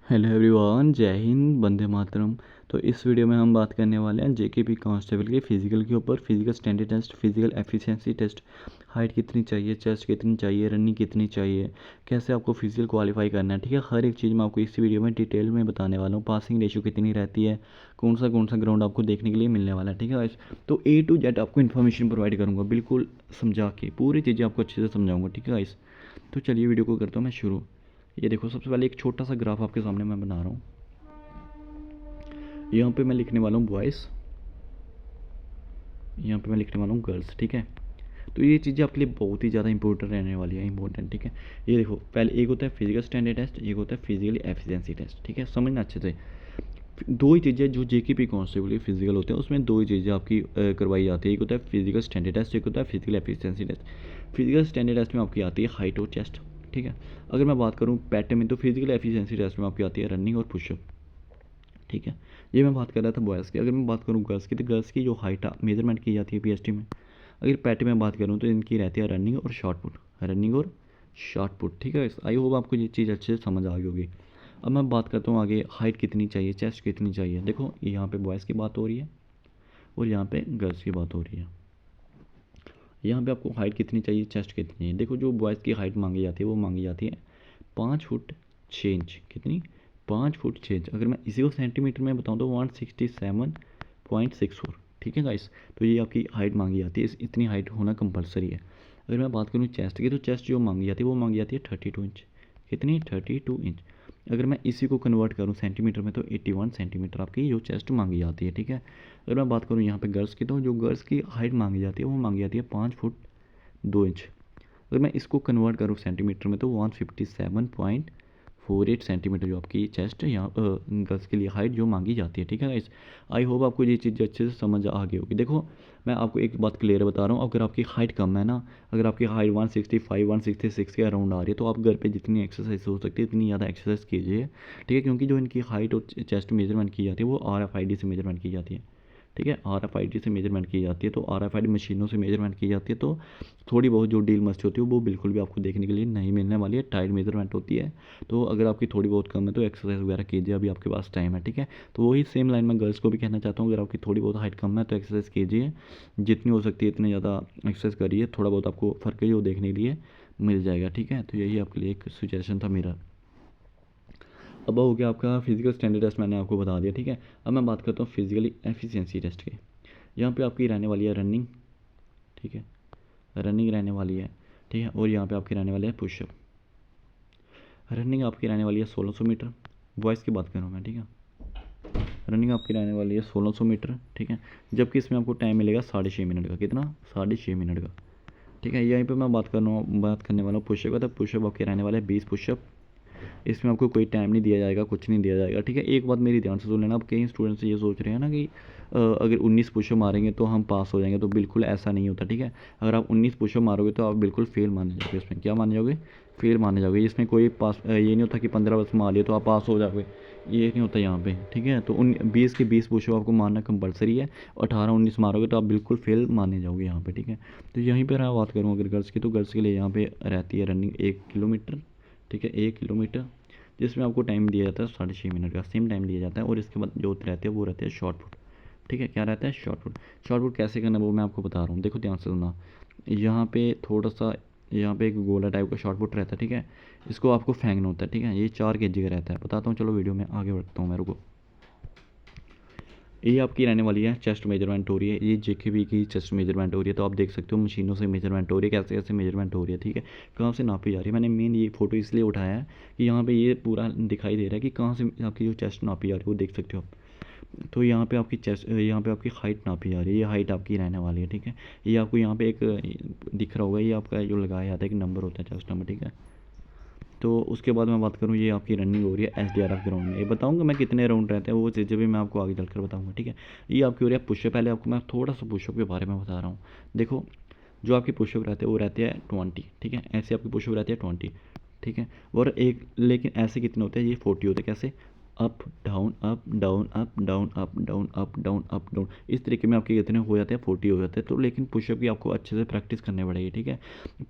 Hello everyone, जय हिंद, वंदे मातरम। तो इस वीडियो में हम बात करने वाले हैं जेकेपी कांस्टेबल के फिजिकल के ऊपर। Physical standard test, physical efficiency test, height कितनी चाहिए, चेस्ट कितनी चाहिए, रनिंग कितनी चाहिए, कैसे आपको फिजिकल क्वालिफाई करना है। ठीक है, हर एक चीज़ मैं आपको इस वीडियो में डिटेल में बताने वाला हूँ। पासिंग रेशियो कितनी रहती है, कौन सा ग्राउंड आपको देखने के लिए मिलने वाला है। ठीक है गाइस, तो ए टू जेड आपको इन्फॉर्मेशन प्रोवाइड करूँगा, बिल्कुल समझा के पूरी चीज़ें आपको अच्छे से समझाऊँगा। ठीक है गाइस, तो चलिए वीडियो को करता हूँ मैं शुरू। ये देखो, सबसे पहले एक छोटा सा ग्राफ आपके सामने मैं बना रहा हूँ। यहाँ पे मैं लिखने वाला हूँ बॉयज़, यहाँ पे मैं लिखने वाला हूँ गर्ल्स। ठीक है, तो ये चीज़ें आपके लिए बहुत ही ज़्यादा इंपॉर्टेंट रहने वाली है, इंपॉर्टेंट। ठीक है, ये देखो, पहले एक होता है फिजिकल स्टैंडर्ड टेस्ट, एक होता है फिजिकल एफिशिएंसी टेस्ट। ठीक है, समझना अच्छे से। दो ही चीज़ें जो जेकेपी कांस्टेबल के फिजिकल होते हैं उसमें दो ही चीज़ें आपकी करवाई जाती है। एक होता है फिजिकल स्टैंडर्ड टेस्ट, एक होता है physical efficiency test. Physical standard test में आपकी आती है हाइट और चेस्ट। ठीक है, अगर मैं बात करूँ पैटर्न में, तो फिजिकल एफिशिएंसी टेस्ट में आपकी आती है रनिंग और पुशअप। ठीक है, ये मैं बात कर रहा था बॉयज़ की। अगर मैं बात करूँ गर्ल्स की, तो गर्ल्स की जो हाइट मेजरमेंट की जाती है पीएसटी में। अगर पैटी में बात करूँ तो इनकी रहती है रनिंग और शॉर्ट पुट, रनिंग और शॉर्ट पुट। ठीक है, आई होप आपको ये चीज़ अच्छे से समझ आ गई होगी। अब मैं बात करता हूँ आगे, हाइट कितनी चाहिए, चेस्ट कितनी चाहिए। देखो, यहाँ पे बॉयज़ की बात हो रही है और यहाँ पे गर्ल्स की बात हो रही है। यहाँ पे आपको हाइट कितनी चाहिए, चेस्ट कितनी चाहिए। देखो, जो बॉयज़ की हाइट मांगी जाती है वो मांगी जाती है 5 फुट 6 इंच। कितनी? 5 फुट 6 इंच। अगर मैं इसी को सेंटीमीटर में बताऊँ तो 167.64। ठीक है गाइस, तो ये आपकी हाइट मांगी जाती है, इतनी हाइट होना कंपलसरी है। अगर मैं बात करूँ चेस्ट की, तो चेस्ट जो मांगी जाती है वो मांगी जाती है 32 इंच। कितनी? 32 इंच। अगर मैं इसी को कन्वर्ट करूँ सेंटीमीटर में, तो 81 सेंटीमीटर आपकी जो चेस्ट मांगी जाती है। ठीक है, अगर मैं बात करूँ यहाँ पे गर्ल्स की, तो जो गर्ल्स की हाइट मांगी जाती है वो मांगी जाती है 5 फुट 2 इंच। अगर मैं इसको कन्वर्ट करूँ सेंटीमीटर में, तो 157.48 सेंटीमीटर जो आपकी चेस्ट यहाँ गर्ल्स के लिए हाइट जो मांगी जाती है। ठीक है गाइस, आई होप आपको ये चीज़ अच्छे से समझ आ गई होगी। देखो, मैं आपको एक बात क्लियर बता रहा हूँ, अगर आपकी हाइट कम है ना, अगर आपकी हाइट 165 166 के अराउंड आ रही है, तो आप घर पे जितनी एक्सरसाइज हो सकती है इतनी ज़्यादा एक्सरसाइज कीजिए। ठीक है, क्योंकि जो इनकी हाइट और चेस्ट मेजरमेंट की जाती है वो RFID से मेजरमेंट की जाती है। ठीक है, RFID से मेजरमेंट की जाती है, तो RFID मशीनों से मेजरमेंट की जाती है। तो थोड़ी बहुत जो डील मस्ती होती है वो बिल्कुल भी आपको देखने के लिए नहीं मिलने वाली है, टाइट मेजरमेंट होती है। तो अगर आपकी थोड़ी बहुत कम है तो एक्सरसाइज वगैरह कीजिए, अभी आपके पास टाइम है। ठीक है, तो वही सेम लाइन में गर्ल्स को भी कहना चाहता हूँ, अगर आपकी थोड़ी बहुत हाइट कम है तो एक्सरसाइज कीजिए, जितनी हो सकती है इतनी ज़्यादा एक्सरसाइज करिए, थोड़ा बहुत आपको फ़र्क है जो देखने के लिए मिल जाएगा। ठीक है, तो यही आपके लिए एक सजेशन था मेरा। अब हो गया आपका फिजिकल स्टैंडर्ड टेस्ट, मैंने आपको बता दिया। ठीक है, अब मैं बात करता हूँ फिजिकली एफिशिएंसी टेस्ट की। यहाँ पे आपकी रहने वाली है रनिंग। ठीक है, रनिंग रहने वाली है। ठीक है, और यहाँ पे आपकी रहने वाली है पुशअप। रनिंग आपकी रहने वाली है 1600 मीटर, बॉयज़ की बात कर रहा हूँ मैं। ठीक है, रनिंग आपकी रहने वाली है 1600 मीटर। ठीक है, जबकि इसमें आपको टाइम मिलेगा 6.5 मिनट का। कितना? 6.5 मिनट का। ठीक है, यहीं पे मैं बात करने वाला हूँ पुशअप का। तो पुशअप आपके रहने वाले हैं 20 पुशअप। इसमें आपको कोई टाइम नहीं दिया जाएगा, कुछ नहीं दिया जाएगा। ठीक है, एक बात मेरी ध्यान से सुन लेना। अब कई स्टूडेंट्स ये सोच रहे हैं ना कि अगर 19 पुशअप मारेंगे तो हम पास हो जाएंगे, तो बिल्कुल ऐसा नहीं होता। ठीक है, अगर आप 19 पुशअप मारोगे तो आप बिल्कुल फेल माने जाओगे। इसमें क्या माने जाओगे? फेल माने जाओगे। इसमें कोई पास ये नहीं होता कि 15 बस मार लिए तो आप पास हो जाओगे, ये नहीं होता यहाँ पे। ठीक है, तो 20 के 20 पुशअप आपको मारना कंपलसरी है, 18-19 मारोगे तो आप बिल्कुल फेल माने जाओगे यहाँ पे। ठीक है, तो यहीं पर मैं बात करूँ अगर गर्ल्स की, तो गर्ल्स के लिए यहाँ पे रहती है रनिंग 1 किलोमीटर। ठीक है, 1 किलोमीटर, जिसमें आपको टाइम दिया जाता है 6.5 मिनट का, सेम टाइम दिया जाता है। और इसके बाद जो रहते हैं वो रहते हैं शॉर्ट पुट। ठीक है, क्या रहता है? Short put. शॉर्ट पुट कैसे करना है वो मैं आपको बता रहा हूँ, देखो ध्यान से सुनना। यहाँ पे थोड़ा सा, यहाँ पे एक गोला टाइप का शॉर्ट पुट रहता है। ठीक है, इसको आपको फेंकना होता है। ठीक है, ये 4 kg का रहता है, बताता हूँ। चलो वीडियो में आगे बढ़ता हूँ मेरे को। ये आपकी रहने वाली है चेस्ट मेजरमेंट हो रही है, ये जेकेबी की चेस्ट मेजरमेंट हो रही है। तो आप देख सकते हो मशीनों से मेजरमेंट हो रही है, कैसे कैसे मेजरमेंट हो रही है। ठीक है, कहाँ से नापी जा रही है। मैंने मेन ये फ़ोटो इसलिए उठाया है कि यहाँ पे ये पूरा दिखाई दे रहा है कि कहाँ से आपकी जो चेस्ट नापी जा रही है, वो देख सकते हो आप। तो यहाँ पे आपकी चेस्ट, यहाँ पे आपकी हाइट नापी जा रही है, ये हाइट आपकी रहने वाली है। ठीक है, ये आपको यहाँ पे एक दिख रहा होगा, ये आपका जो लगाया जाता है एक नंबर होता है चेस्ट नंबर। ठीक है, तो उसके बाद मैं बात करूँ, ये आपकी रनिंग हो रही है SDRF ग्राउंड में। ये बताऊँगा मैं कितने राउंड रहते हैं, वो चीज़ें भी मैं आपको आगे चलकर बताऊँगा। ठीक है, ये आपकी हो रही है पुशअप। पहले आपको मैं थोड़ा सा पुशअप के बारे में बता रहा हूँ। देखो, जो आपकी पुशअप रहते हैं वो रहते हैं 20। ठीक है, ऐसे आपकी पुशअप रहती है 20। ठीक है, और एक लेकिन ऐसे कितने होते हैं, ये 40 होते हैं। कैसे? Up down up down up down up down up down up down, इस तरीके में आपके कितने हो जाते हैं 40 हो जाते हैं। तो लेकिन पुशअप की आपको अच्छे से प्रैक्टिस करनी पड़ेगी, ठीक है।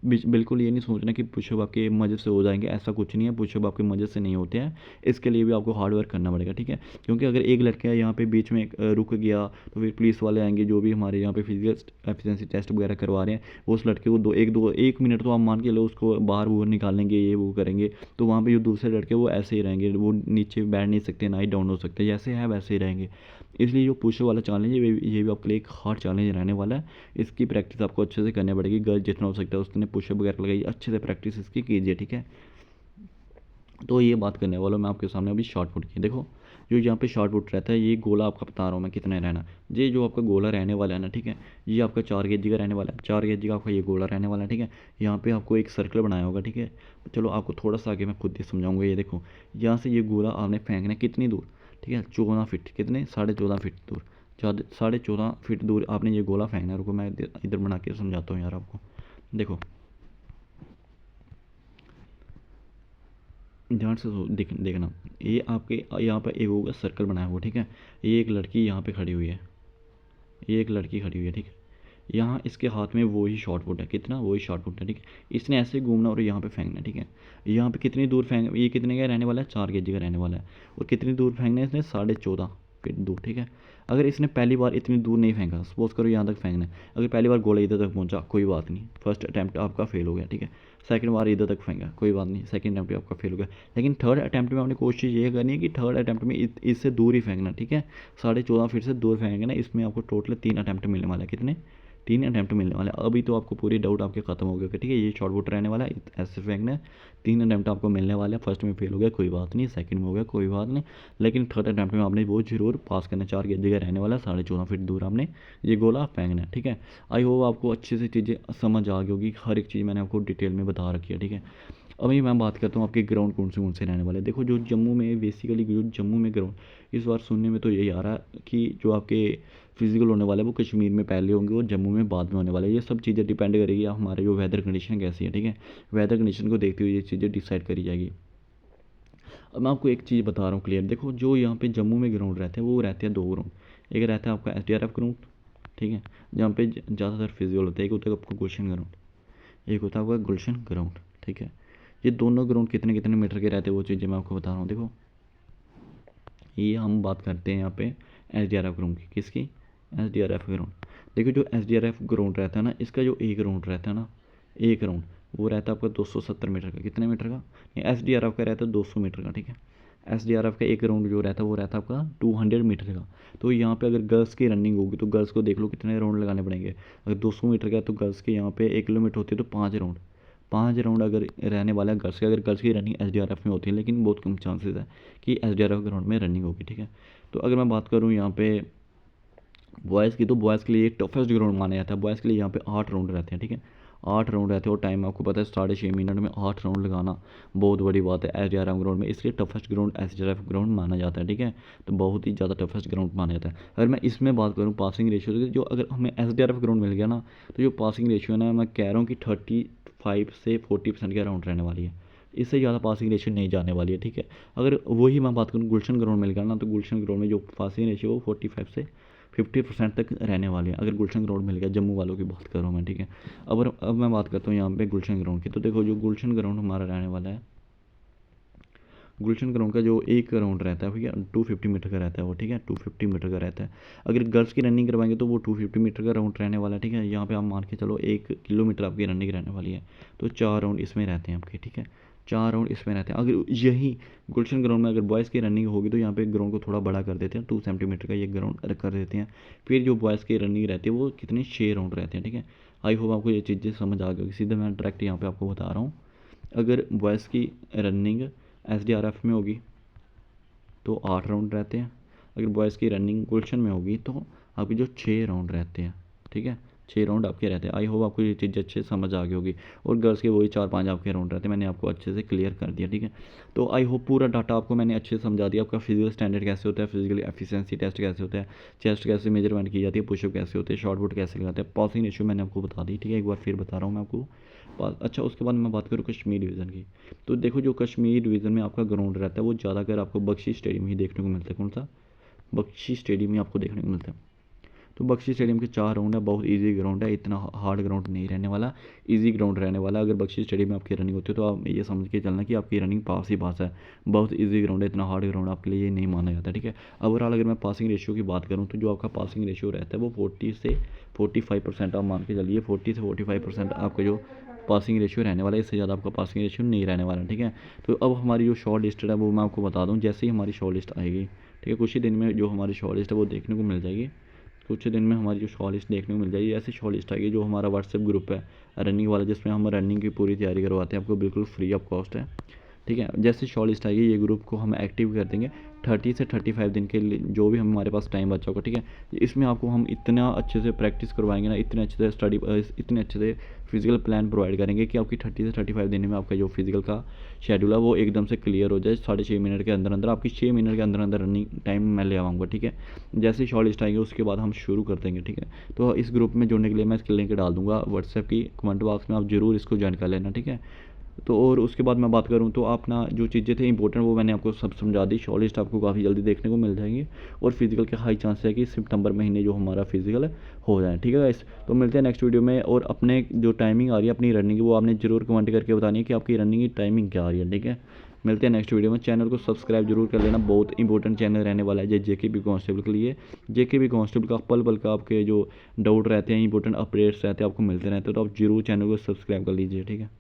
बिल्कुल ये नहीं सोचना कि पुशअप आपके मजे से हो जाएंगे, ऐसा कुछ नहीं है, पुशअप आपके मजे से नहीं होते हैं। इसके लिए भी आपको हार्ड वर्क करना पड़ेगा, ठीक है। क्योंकि अगर एक लड़का यहाँ पे बीच में रुक गया तो फिर पुलिस वाले आएंगे, जो भी हमारे यहाँ पे फिजिकल एफिशिएंसी टेस्ट वगैरह करवा रहे हैं, वो उस लड़के को एक मिनट तो आप मान के लो उसको बाहर वो निकालेंगे, ये वो करेंगे, तो वहाँ पे जो दूसरे लड़के वो ऐसे ही रहेंगे, वो नीचे बैठ नहीं सकते, ना ही डाउन हो सकते, जैसे है वैसे ही रहेंगे। इसलिए जो पुश वाला चैलेंज है ये भी आपके लिए एक हार्ड चैलेंज रहने वाला है। इसकी प्रैक्टिस आपको अच्छे से करनी पड़ेगी, गर्ल जितना हो सकता है उसने पुशअप वगैरह लगाई, अच्छे से प्रैक्टिस इसकी कीजिए, ठीक है। तो ये बात करने वाला मैं आपके सामने अभी शॉर्ट पुट की। देखो जो यहाँ पे शॉर्ट पुट रहता है, ये गोला आपका बता रहा हूँ मैं कितना रहना। ये जो आपका गोला रहने वाला है ना, ठीक है, ये आपका 4 kg का रहने वाला है, 4 kg का आपका ये गोला रहने वाला है, ठीक है। यहाँ पे आपको एक सर्कल बनाया होगा, ठीक है। चलो आपको थोड़ा सा आगे मैं खुद ही समझाऊंगा। ये देखो यहाँ से ये गोला आपने फेंकना है कितनी दूर, ठीक है, 14 फीट, कितने 14.5 फीट दूर, 14.5 फीट दूर आपने ये गोला फेंकना है। रुको मैं इधर बना के समझाता हूँ यार आपको। देखो ध्यान से देखना, ये आपके यहाँ पर एक होगा सर्कल बनाया हुआ, ठीक है। ये एक लड़की यहाँ पे खड़ी हुई है, ये एक लड़की खड़ी हुई है, ठीक है। यहाँ इसके हाथ में वही शॉर्ट पुट है, कितना वही शॉर्ट पुट है, ठीक है। इसने ऐसे घूमना और यहाँ पे फेंकना, ठीक है। यहाँ पे कितनी दूर फेंक, ये कितने का रहने वाला है, 4 kg का रहने वाला है। और कितनी दूर फेंकना है इसने, 14.5 फीट दूर, ठीक है। अगर इसने पहली बार इतनी दूर नहीं फेंका, सपोज करो यहाँ तक फेंकना है, अगर पहली बार गोला इधर तक पहुँचा कोई बात नहीं, फर्स्ट अटैम्प्ट आपका फेल हो गया, ठीक है। सेकंड बार इधर तक फेंका कोई बात नहीं, सेकंड अटैम्प्ट आपका फेल हो गया। लेकिन थर्ड अटैम्प्ट में आपने कोशिश ये करनी है कि थर्ड अटैम्प्ट में इससे दूर ही फेंकना, ठीक है। 14.5 फीट से दूर फेंकेंगे ना, इसमें आपको टोटल 3 अटैम्प्ट मिलने वाला है, कितने 3 अटैम्प्ट मिलने वाले हैं। अभी तो आपको पूरी डाउट आपके खत्म हो गया, ठीक है। ये शॉर्ट पुट रहने वाला है, ऐसे फेंकना है, 3 अटैम्प्ट आपको मिलने वाले हैं। फर्स्ट में फेल हो गया कोई बात नहीं, सेकंड में हो गया कोई बात नहीं, लेकिन थर्ड अटैम्प्ट में आपने वो जरूर पास करना है। 4 kg का रहने वाला है, 14.5 फीट दूर आपने ये गोला फेंकना है, ठीक है। आई होप आपको अच्छे से चीज़ें समझ आ गई होगी, हर एक चीज़ मैंने आपको डिटेल में बता रखी है, ठीक है। अभी मैं बात करता हूँ आपके ग्राउंड कौन से रहने वाले हैं। देखो जो जम्मू में बेसिकली, जो जम्मू में ग्राउंड इस बार सुनने में तो यही आ रहा है कि जो आपके फिजिकल होने वाले हैं वो कश्मीर में पहले होंगे और जम्मू में बाद में होने वाले हैं। ये सब चीज़ें डिपेंड करेगी हमारे जो वेदर कंडीशन कैसी है, ठीक है। वेदर कंडीशन को देखते हुए ये चीज़ें डिसाइड करी जाएगी। अब मैं आपको एक चीज़ बता रहा हूँ क्लियर, देखो जो यहाँ पे जम्मू में ग्राउंड रहते हैं वो रहते हैं 2 ग्राउंड। एक रहता है आपका SDRF ग्राउंड, ठीक है, जहाँ पे ज़्यादातर फिजिकल होता है। एक होता है आपका गुलशन ग्राउंड, एक होता है आपका गुलशन ग्राउंड, ठीक है। ये दोनों ग्राउंड कितने कितने मीटर के रहते हैं वो चीज़ें मैं आपको बता रहा हूँ। देखो ये हम बात करते हैं यहाँ पे SDRF ग्राउंड की, किसकी, SDRF ग्राउंड। देखो जो SDRF ग्राउंड रहता है ना, इसका जो एक राउंड रहता है ना, एक राउंड वो रहता है आपका 270 मीटर का, कितने मीटर का, SDRF का रहता है 200 मीटर का, ठीक है। SDRF का एक राउंड जो रहता है वो रहता है आपका 200 मीटर का। तो यहाँ पे अगर गर्ल्स की रनिंग होगी तो गर्ल्स को देख लो कितने राउंड लगाने पड़ेंगे। अगर 200 मीटर का है तो गर्ल्स के यहाँ पे 1 किलोमीटर होती है तो 5 राउंड, 5 राउंड अगर रहने वाला है गर्ल्स के। अगर गर्ल्स की रनिंग SDRF में होती है, लेकिन बहुत कम चांसेस है कि SDRF ग्राउंड में रनिंग होगी, ठीक है। तो अगर मैं बात करूँ यहाँ पे बॉयज़ की, तो बॉयज़ के लिए टफेस्ट ग्राउंड माना जाता है। बॉयज़ के लिए यहाँ पे 8 राउंड रहते हैं, ठीक है, 8 राउंड रहते हैं। और टाइम आपको पता है 6.5 मिनट में 8 राउंड लगाना बहुत बड़ी बात है SDRF ग्राउंड में, इसलिए टफेस्ट ग्राउंड SDRF ग्राउंड माना जाता है, ठीक है। तो बहुत ही ज़्यादा टफेस्ट ग्राउंड माना जाता है। अगर मैं इसमें बात करूँ पासिंग रेशियो की, जो अगर हमें SDRF ग्राउंड मिल गया ना, तो जो पासिंग रेशियो है ना, मैं कह रहा हूँ कि 35 से 40% का राउंड रहने वाली है, इससे ज़्यादा पासिंग रेशियो नहीं जाने वाली है, ठीक है। अगर वही मैं बात करूँ गुलशन ग्राउंड मिल गया ना, तो गुलशन ग्राउंड में जो पासिंग रेशियो वो 45 से 50% तक रहने वाले हैं, अगर गुलशन ग्राउंड मिल गया। जम्मू वालों की बात कर रहा हूँ मैं, ठीक है। अब मैं बात करता हूँ यहाँ पे गुलशन ग्राउंड की। तो देखो जो गुलशन ग्राउंड हमारा रहने वाला है, गुलशन ग्राउंड का जो एक राउंड रहता है भैया 250 मीटर का रहता है वो, ठीक है, 250 मीटर का रहता है। अगर गर्ल्स की रनिंग करवाएंगे तो वो 250 मीटर का राउंड रहने वाला है, ठीक है। यहाँ पे आप मान के चलो 1 किलोमीटर आपकी रनिंग रहने वाली है, तो 4 राउंड इसमें रहते हैं आपके, ठीक है, 4 राउंड इसमें रहते हैं। अगर यही गुलशन ग्राउंड में अगर बॉयज़ की रनिंग होगी तो यहाँ पे ग्राउंड को थोड़ा बड़ा कर देते हैं, 2 सेंटीमीटर का ये ग्राउंड कर देते हैं। फिर जो बॉयज़ की रनिंग रहती है वो कितने 6 राउंड रहते हैं, ठीक है। आई होप आपको ये चीज़ें समझ आ गई। सीधे मैं डायरेक्ट यहाँ पे आपको बता रहा हूँ, अगर बॉयज़ की रनिंग SDRF में होगी तो 8 राउंड रहते हैं। अगर बॉयज़ की रनिंग गुलशन में होगी तो आपके जो 6 राउंड रहते हैं, ठीक है, 6 राउंड आपके रहते हैं। आई होप आपको ये चीज़ अच्छे से समझ आ गई होगी। और गर्ल्स के वही 4-5 आपके राउंड रहते हैं, मैंने आपको अच्छे से क्लियर कर दिया, ठीक है। तो आई होप पूरा डाटा आपको मैंने अच्छे से समझा दिया। आपका फिजिकल स्टैंडर्ड कैसे होता है, फिजिकल एफिशिएंसी टेस्ट कैसे होता है, चेस्ट कैसे मेजरमेंट की जाती है, पुशअप कैसे होते हैं, शॉर्ट पुट कैसे लगाते हैं, पासिंग रेशियो मैंने आपको बता दी, ठीक है। एक बार फिर बता रहा हूँ मैं आपको, अच्छा, उसके बाद मैं बात करूँ कश्मीर डिवीज़न की। तो देखो जो कश्मीर डिवीज़न में आपका ग्राउंड रहता है वो ज़्यादातर आपको बख्शी स्टेडियम ही देखने को मिलता है। कौन सा? बख्शी स्टेडियम ही आपको देखने को मिलता है। तो बख्शी स्टेडियम के 4 राउंड है, बहुत इजी ग्राउंड है, इतना हार्ड ग्राउंड नहीं रहने वाला, इजी ग्राउंड रहने वाला। अगर बख्शी स्टेडियम में आपकी रनिंग होती है तो आप ये समझ के चलना कि आपकी रनिंग पास ही पास है, बहुत इजी ग्राउंड है, इतना हार्ड ग्राउंड आपके लिए ये नहीं माना जाता, ठीक है। ओवरऑल अगर मैं पासिंग रेशियो की बात करूँ तो जो आपका पासिंग रेशियो रहता है वो 40 से 45% आप मान के चलिए, 40 से 45% आपका जो पासिंग रेशियो रहने वाला है, इससे ज़्यादा आपका पासिंग रेशियो नहीं रहने वाला, ठीक है। तो अब हमारी जो शॉर्ट लिस्ट है वो मैं आपको बता दूँ, जैसे ही हमारी शॉर्ट लिस्ट आएगी, ठीक है, कुछ ही दिन में जो हमारी शॉर्ट लिस्ट है वो देखने को मिल जाएगी। कुछ दिन में हमारी जो शॉर्ट लिस्ट देखने को मिल जाएगी। ऐसी शॉर्ट लिस्ट आएगी जो हमारा व्हाट्सएप ग्रुप है रनिंग वाला, जिसमें हम रनिंग की पूरी तैयारी करवाते हैं, आपको बिल्कुल फ्री ऑफ कॉस्ट है, ठीक है। जैसे शॉर्ट लिस्ट आएगी ये ग्रुप को हम एक्टिव कर देंगे 30 से 35 दिन के लिए, जो भी हमारे पास टाइम बचा होगा, ठीक है। इसमें आपको हम इतना अच्छे से प्रैक्टिस करवाएंगे ना, इतने अच्छे से स्टडी, इतने अच्छे से फिजिकल प्लान प्रोवाइड करेंगे कि आपकी 30 से 35 दिन में आपका जो फिजिकल का शेड्यूल है वो एकदम से क्लियर हो जाए। 6.5 मिनट के अंदर अंदर आपकी 6 मिनट के अंदर अंदर रनिंग टाइम मैं ले आऊँगा, ठीक है। जैसे ही शॉर्ट लिस्ट आएंगे उसके बाद हम शुरू कर देंगे, ठीक है। तो इस ग्रुप में जुड़ने के लिए मैं इसकी लिंक डाल दूँगा व्हाट्सएप की कमेंट बॉक्स में, आप जरूर इसको ज्वाइन कर लेना, ठीक है। तो और उसके बाद मैं बात करूँ तो अपना जो चीज़ें थी इंपॉर्टेंट वो मैंने आपको सब समझा दी। शॉर्ट लिस्ट आपको काफ़ी जल्दी देखने को मिल जाएंगी और फिजिकल के हाई चांस है कि सितंबर महीने जो हमारा फिजिकल है हो जाए, ठीक है गाइस। तो मिलते हैं नेक्स्ट वीडियो में, और अपने जो टाइमिंग आ रही है अपनी रनिंग की वो आपने ज़रूर कमेंट करके बतानी है कि आपकी रनिंग की टाइमिंग क्या आ रही है, ठीक है। मिलते हैं नेक्स्ट वीडियो में। चैनल को सब्सक्राइब जरूर कर लेना, बहुत इंपॉर्टेंट चैनल रहने वाला है जेकेपी कांस्टेबल के लिए। जेकेपी कांस्टेबल का पल पल का आपके जो डाउट रहते हैं, इंपॉर्टेंट अपडेट्स रहते हैं आपको मिलते रहते हैं, तो आप जरूर चैनल को सब्सक्राइब कर लीजिए, ठीक है।